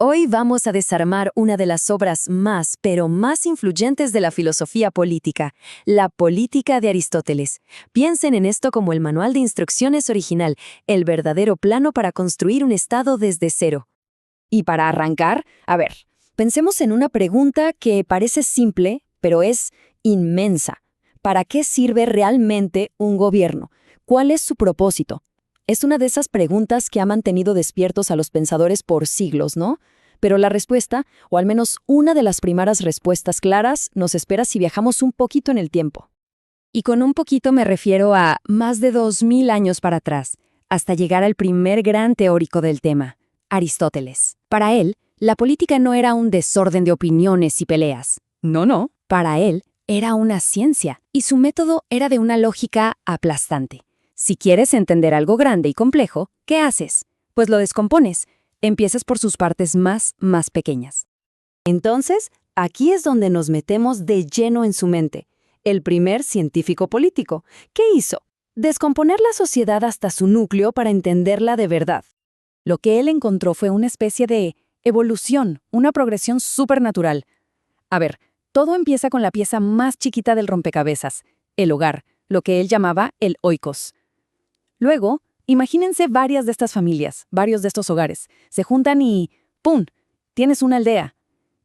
Hoy vamos a desarmar una de las obras más, pero más influyentes de la filosofía política, la Política de Aristóteles. Piensen en esto como el manual de instrucciones original, el verdadero plano para construir un Estado desde cero. Y para arrancar, pensemos en una pregunta que parece simple, pero es inmensa. ¿Para qué sirve realmente un gobierno? ¿Cuál es su propósito? Es una de esas preguntas que ha mantenido despiertos a los pensadores por siglos, ¿no? Pero la respuesta, o al menos una de las primeras respuestas claras, nos espera si viajamos un poquito en el tiempo. Y con un poquito me refiero a más de 2000 años para atrás, hasta llegar al primer gran teórico del tema, Aristóteles. Para él, la política no era un desorden de opiniones y peleas. No. Para él, era una ciencia, y su método era de una lógica aplastante. Si quieres entender algo grande y complejo, ¿qué haces? Pues lo descompones. Empiezas por sus partes más pequeñas. Entonces, aquí es donde nos metemos de lleno en su mente. El primer científico político. ¿Qué hizo? Descomponer la sociedad hasta su núcleo para entenderla de verdad. Lo que él encontró fue una especie de evolución, una progresión supernatural. Todo empieza con la pieza más chiquita del rompecabezas, el hogar, lo que él llamaba el oikos. Luego, imagínense varias de estas familias, varios de estos hogares. Se juntan y ¡pum!, tienes una aldea.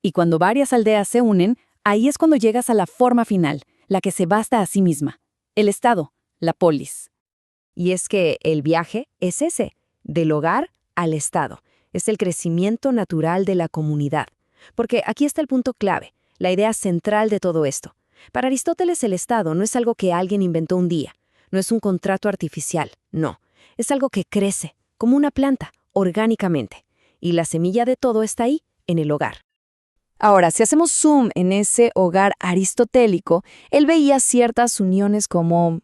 Y cuando varias aldeas se unen, ahí es cuando llegas a la forma final, la que se basta a sí misma. El Estado, la polis. Y es que el viaje es ese, del hogar al Estado. Es el crecimiento natural de la comunidad. Porque aquí está el punto clave, la idea central de todo esto. Para Aristóteles el Estado no es algo que alguien inventó un día. No es un contrato artificial, no. Es algo que crece, como una planta, orgánicamente. Y la semilla de todo está ahí, en el hogar. Ahora, si hacemos zoom en ese hogar aristotélico, él veía ciertas uniones como,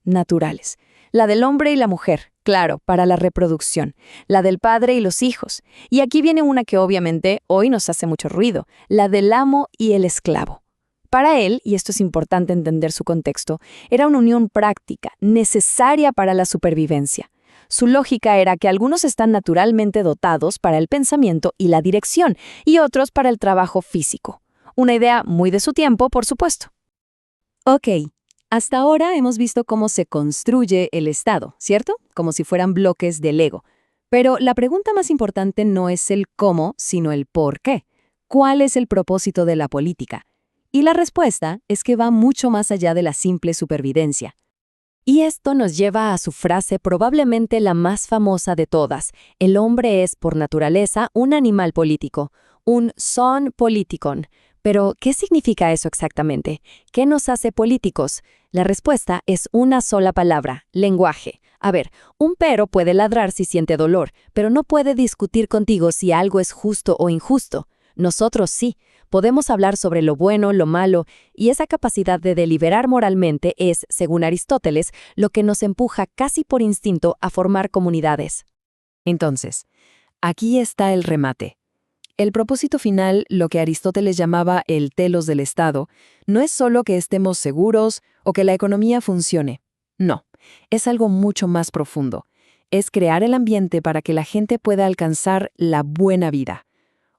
naturales. La del hombre y la mujer, claro, para la reproducción. La del padre y los hijos. Y aquí viene una que obviamente hoy nos hace mucho ruido, la del amo y el esclavo. Para él, y esto es importante entender su contexto, era una unión práctica, necesaria para la supervivencia. Su lógica era que algunos están naturalmente dotados para el pensamiento y la dirección, y otros para el trabajo físico. Una idea muy de su tiempo, por supuesto. Ok, hasta ahora hemos visto cómo se construye el Estado, ¿cierto? Como si fueran bloques de Lego. Pero la pregunta más importante no es el cómo, sino el por qué. ¿Cuál es el propósito de la política? Y la respuesta es que va mucho más allá de la simple supervivencia. Y esto nos lleva a su frase probablemente la más famosa de todas. El hombre es, por naturaleza, un animal político, un son politikon. Pero, ¿qué significa eso exactamente? ¿Qué nos hace políticos? La respuesta es una sola palabra, lenguaje. Un perro puede ladrar si siente dolor, pero no puede discutir contigo si algo es justo o injusto. Nosotros sí. Podemos hablar sobre lo bueno, lo malo, y esa capacidad de deliberar moralmente es, según Aristóteles, lo que nos empuja casi por instinto a formar comunidades. Entonces, aquí está el remate. El propósito final, lo que Aristóteles llamaba el telos del Estado, no es solo que estemos seguros o que la economía funcione. No, es algo mucho más profundo. Es crear el ambiente para que la gente pueda alcanzar la buena vida.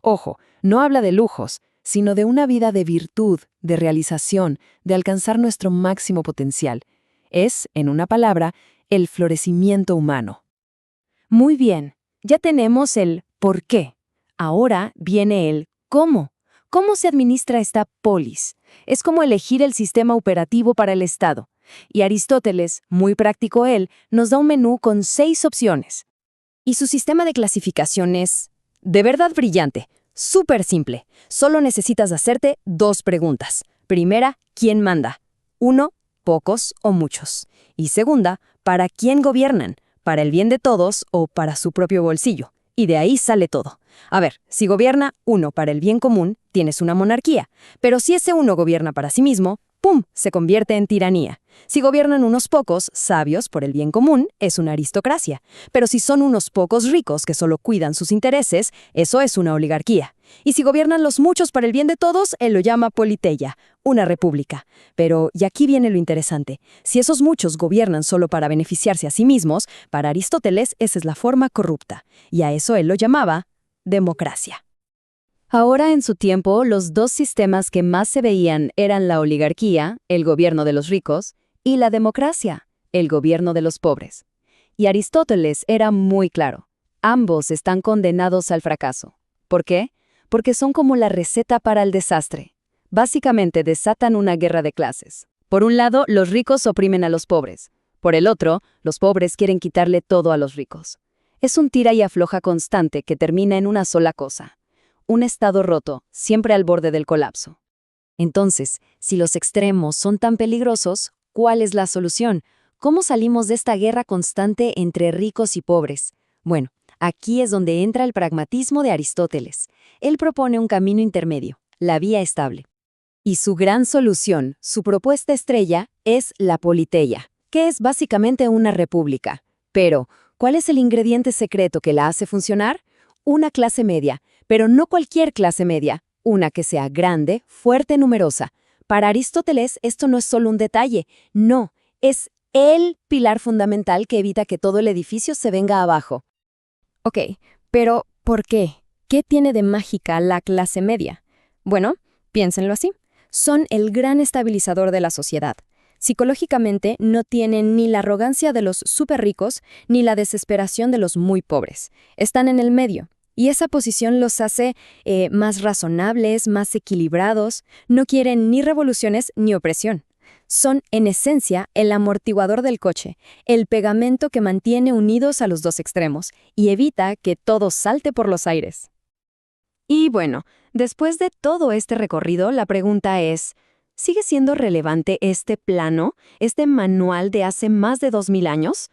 Ojo, no habla de lujos, sino de una vida de virtud, de realización, de alcanzar nuestro máximo potencial. Es, en una palabra, el florecimiento humano. Muy bien, ya tenemos el por qué. Ahora viene el cómo. ¿Cómo se administra esta polis? Es como elegir el sistema operativo para el Estado. Y Aristóteles, muy práctico él, nos da un menú con 6 opciones. Y su sistema de clasificación es, de verdad brillante. Súper simple. Solo necesitas hacerte 2 preguntas. Primera, ¿quién manda? 1, pocos o muchos. Y segunda, ¿para quién gobiernan? ¿Para el bien de todos o para su propio bolsillo? Y de ahí sale todo. Si gobierna uno para el bien común, tienes una monarquía. Pero si ese uno gobierna para sí mismo, ¡pum!, se convierte en tiranía. Si gobiernan unos pocos, sabios por el bien común, es una aristocracia. Pero si son unos pocos ricos que solo cuidan sus intereses, eso es una oligarquía. Y si gobiernan los muchos para el bien de todos, él lo llama politeia, una república. Pero, y aquí viene lo interesante, si esos muchos gobiernan solo para beneficiarse a sí mismos, para Aristóteles esa es la forma corrupta. Y a eso él lo llamaba democracia. Ahora, en su tiempo, los dos sistemas que más se veían eran la oligarquía, el gobierno de los ricos, y la democracia, el gobierno de los pobres. Y Aristóteles era muy claro. Ambos están condenados al fracaso. ¿Por qué? Porque son como la receta para el desastre. Básicamente desatan una guerra de clases. Por un lado, los ricos oprimen a los pobres. Por el otro, los pobres quieren quitarle todo a los ricos. Es un tira y afloja constante que termina en una sola cosa: un estado roto, siempre al borde del colapso. Entonces, si los extremos son tan peligrosos, ¿cuál es la solución? ¿Cómo salimos de esta guerra constante entre ricos y pobres? Bueno, aquí es donde entra el pragmatismo de Aristóteles. Él propone un camino intermedio, la vía estable. Y su gran solución, su propuesta estrella, es la politeia, que es básicamente una república. Pero, ¿cuál es el ingrediente secreto que la hace funcionar? Una clase media, pero no cualquier clase media, una que sea grande, fuerte, numerosa. Para Aristóteles esto no es solo un detalle, no, es el pilar fundamental que evita que todo el edificio se venga abajo. Ok, pero ¿por qué? ¿Qué tiene de mágica la clase media? Bueno, piénsenlo así. Son el gran estabilizador de la sociedad. Psicológicamente no tienen ni la arrogancia de los súper ricos ni la desesperación de los muy pobres. Están en el medio. Y esa posición los hace más razonables, más equilibrados. No quieren ni revoluciones ni opresión. Son, en esencia, el amortiguador del coche, el pegamento que mantiene unidos a los dos extremos y evita que todo salte por los aires. Y bueno, después de todo este recorrido, la pregunta es, ¿sigue siendo relevante este plano, este manual de hace más de 2000 años?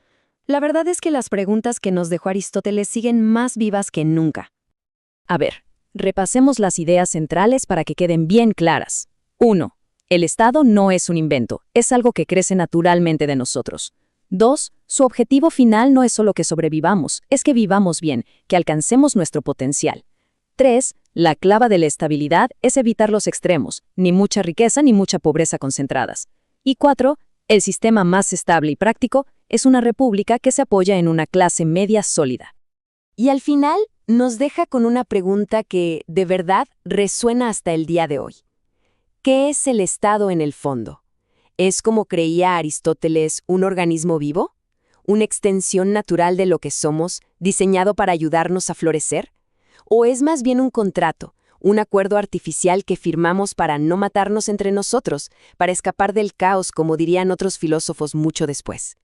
La verdad es que las preguntas que nos dejó Aristóteles siguen más vivas que nunca. A ver, repasemos las ideas centrales para que queden bien claras. 1. El Estado no es un invento, es algo que crece naturalmente de nosotros. 2. Su objetivo final no es solo que sobrevivamos, es que vivamos bien, que alcancemos nuestro potencial. 3. La clave de la estabilidad es evitar los extremos, ni mucha riqueza ni mucha pobreza concentradas. Y 4. El sistema más estable y práctico es una república que se apoya en una clase media sólida. Y al final nos deja con una pregunta que, de verdad, resuena hasta el día de hoy. ¿Qué es el Estado en el fondo? ¿Es, como creía Aristóteles, un organismo vivo? ¿Una extensión natural de lo que somos, diseñado para ayudarnos a florecer? ¿O es más bien un contrato, un acuerdo artificial que firmamos para no matarnos entre nosotros, para escapar del caos, como dirían otros filósofos mucho después?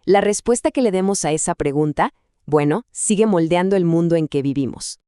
La respuesta que le demos a esa pregunta, bueno, sigue moldeando el mundo en que vivimos.